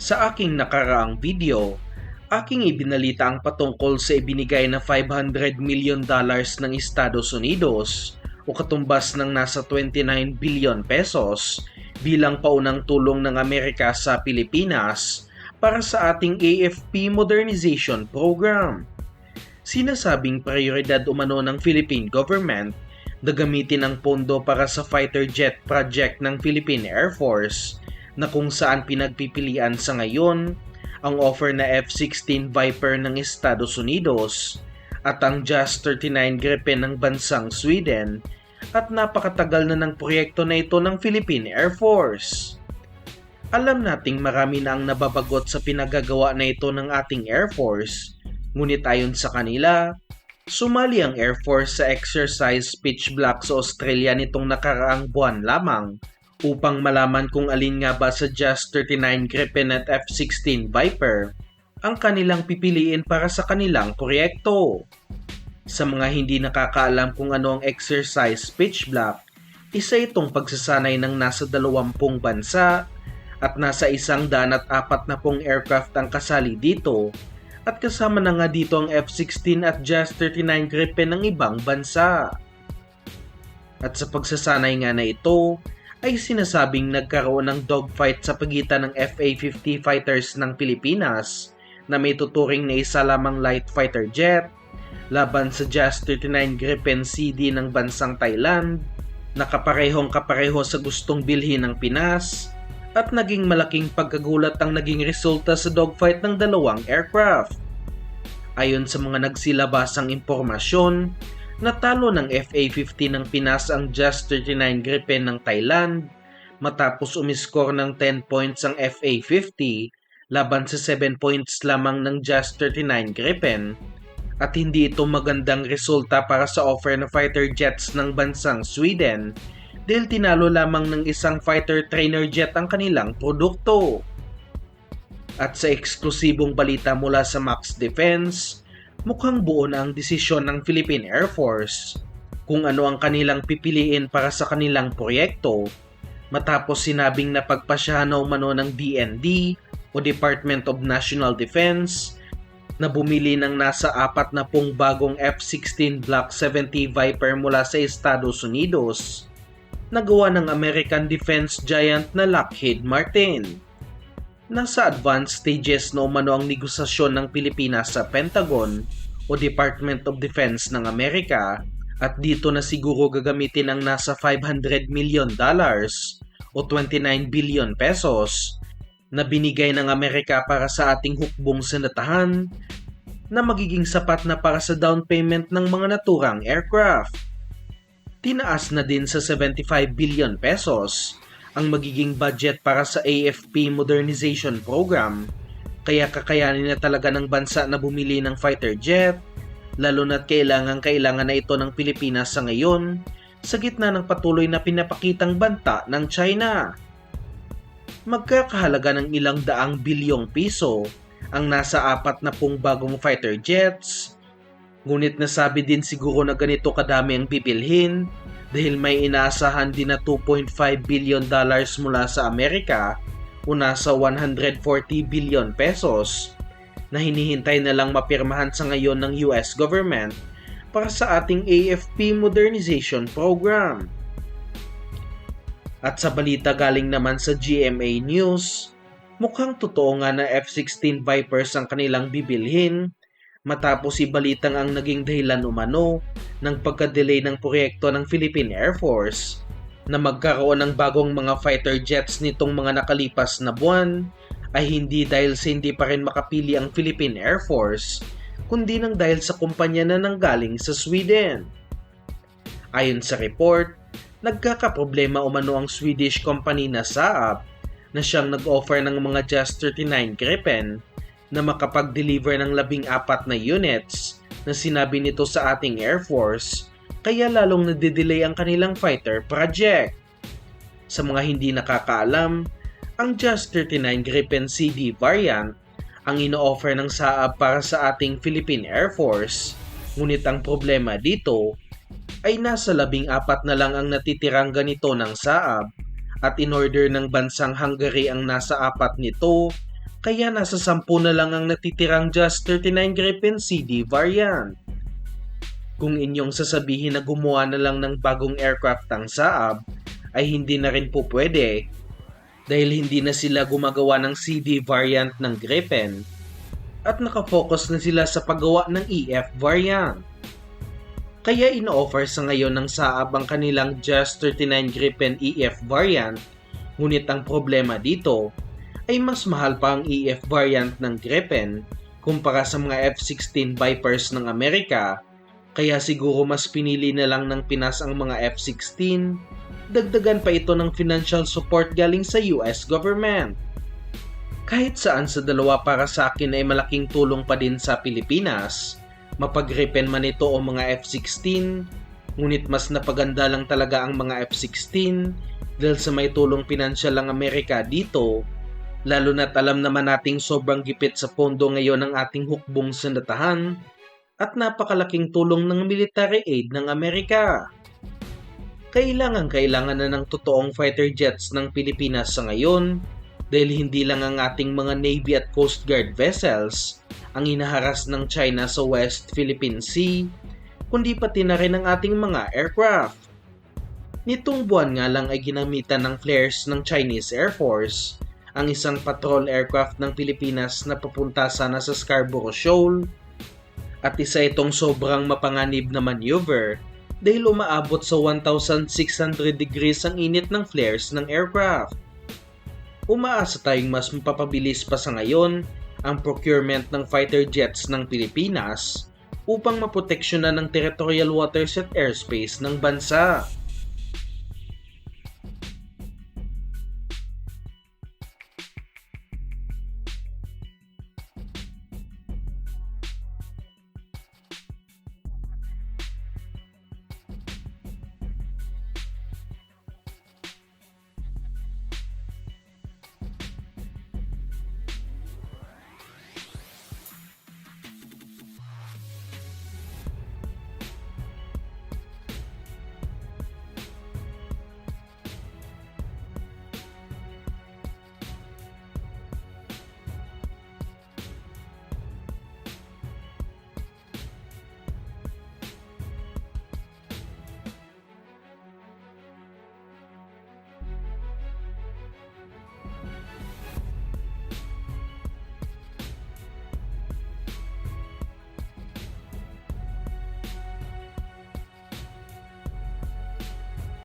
Sa aking nakaraang video, aking ibinalita ang patungkol sa ibinigay na $500 million ng Estados Unidos o katumbas ng nasa 29 billion pesos bilang paunang tulong ng Amerika sa Pilipinas para sa ating AFP Modernization Program. Sinasabing prioridad umano ng Philippine government na gamitin ang pondo para sa fighter jet project ng Philippine Air Force na kung saan pinagpipilian sa ngayon ang offer na F-16 Viper ng Estados Unidos at ang JAS 39 Gripen ng bansang Sweden at napakatagal na ng proyekto na ito ng Philippine Air Force. Alam nating marami na ang nababagot sa pinagagawa na ito ng ating Air Force, ngunit ayon sa kanila, sumali ang Air Force sa exercise Pitch Black sa Australia nitong nakaraang buwan lamang upang malaman kung alin nga ba sa JAS 39 Gripen at F-16 Viper ang kanilang pipiliin para sa kanilang proyekto. Sa mga hindi nakakaalam kung ano ang exercise Pitch Black, isa itong pagsasanay ng nasa 20 bansa at nasa 140 aircraft ang kasali dito at kasama na nga dito ang F-16 at JAS 39 Gripen ng ibang bansa. At sa pagsasanay nga na ito, ay sinasabing nagkaroon ng dogfight sa pagitan ng FA-50 fighters ng Pilipinas na may tuturing na isa lamang light fighter jet laban sa JAS 39 Gripen CD ng bansang Thailand na kapareho sa gustong bilhin ng Pinas at naging malaking pagkagulat ang naging resulta sa dogfight ng dalawang aircraft. Ayon sa mga nagsilabasang impormasyon, natalo ng FA-50 ng Pinas ang JAS 39 Gripen ng Thailand matapos umiskor ng 10 points ang FA-50 laban sa 7 points lamang ng JAS 39 Gripen at hindi ito magandang resulta para sa offer na fighter jets ng bansang Sweden dahil tinalo lamang ng isang fighter trainer jet ang kanilang produkto. At sa eksklusibong balita mula sa Max Defense, mukhang buo na ang desisyon ng Philippine Air Force kung ano ang kanilang pipiliin para sa kanilang proyekto matapos sinabing napagpasyahan na umano ng DND o Department of National Defense na bumili ng nasa 40 bagong F-16 Block 70 Viper mula sa Estados Unidos na gawa ng American defense giant na Lockheed Martin. Nasa advanced stages na umano ang negosasyon ng Pilipinas sa Pentagon o Department of Defense ng Amerika at dito na siguro gagamitin ang nasa $500 million o 29 billion pesos na binigay ng Amerika para sa ating hukbong senatahan na magiging sapat na para sa down payment ng mga naturang aircraft. Tinaas na din sa 75 billion pesos ang magiging budget para sa AFP Modernization Program, kaya kakayanin na talaga ng bansa na bumili ng fighter jet, lalo na't kailangan na ito ng Pilipinas sa ngayon sa gitna ng patuloy na pinapakitang banta ng China. Magkakahalaga ng ilang daang bilyong piso ang nasa 40 bagong fighter jets, ngunit nasabi din siguro na ganito kadami ang bibilhin dahil may inaasahan din na $2.5 billion mula sa Amerika o nasa 140 billion pesos na hinihintay na lang mapirmahan sa ngayon ng US government para sa ating AFP Modernization Program. At sa balita galing naman sa GMA News, mukhang totoo nga na F-16 Vipers ang kanilang bibilhin matapos ibalitang ang naging dahilan umano ng pagka-delay ng proyekto ng Philippine Air Force na magkaroon ng bagong mga fighter jets nitong mga nakalipas na buwan ay hindi dahil sa hindi pa rin makapili ang Philippine Air Force kundi nang dahil sa kumpanya na nanggaling sa Sweden. Ayon sa report, nagkakaproblema umano ang Swedish company na Saab na siyang nag-offer ng mga JAS 39 Gripen na makapag-deliver ng 14 na units na sinabi nito sa ating Air Force kaya lalong nade-delay ang kanilang fighter project. Sa mga hindi nakakaalam, ang JAS 39 Gripen CD variant ang ino-offer ng Saab para sa ating Philippine Air Force, ngunit ang problema dito ay nasa 14 na lang ang natitirang ganito ng Saab at in-order ng bansang Hungary ang nasa 4 nito Kaya nasa 10 na lang ang natitirang Just 39 Gripen CD variant. Kung inyong sasabihin na gumawa na lang ng bagong aircraft ang Saab, ay hindi na rin po pwede dahil hindi na sila gumagawa ng CD variant ng Gripen at nakafocus na sila sa paggawa ng EF variant. Kaya ino-offer sa ngayon ng Saab ang kanilang Just 39 Gripen EF variant, ngunit ang problema dito ay mas mahal pa ang EF variant ng Gripen kumpara sa mga F-16 Vipers ng Amerika, kaya siguro mas pinili na lang ng Pinas ang mga F-16, dagdagan pa ito ng financial support galing sa US government. Kahit saan sa dalawa para sa akin ay malaking tulong pa din sa Pilipinas, mapag-Gripen man ito o mga F-16, ngunit mas napaganda lang talaga ang mga F-16 dahil sa may tulong pinansyal ang Amerika dito, lalo na't alam naman nating sobrang gipit sa pondo ngayon ng ating hukbong sandatahan at napakalaking tulong ng military aid ng Amerika. Kailangan na ng totoong fighter jets ng Pilipinas sa ngayon dahil hindi lang ang ating mga Navy at Coast Guard vessels ang hinaharas ng China sa West Philippine Sea, kundi pati na rin ang ating mga aircraft. Nitong buwan nga lang ay ginamitan ng flares ng Chinese Air Force ang isang patrol aircraft ng Pilipinas na papunta sana sa Scarborough Shoal, at isa itong sobrang mapanganib na maneuver dahil umaabot sa 1,600 degrees ang init ng flares ng aircraft. Umaasa tayong mas mapapabilis pa sa ngayon ang procurement ng fighter jets ng Pilipinas upang maproteksyonan ng territorial waters at airspace ng bansa.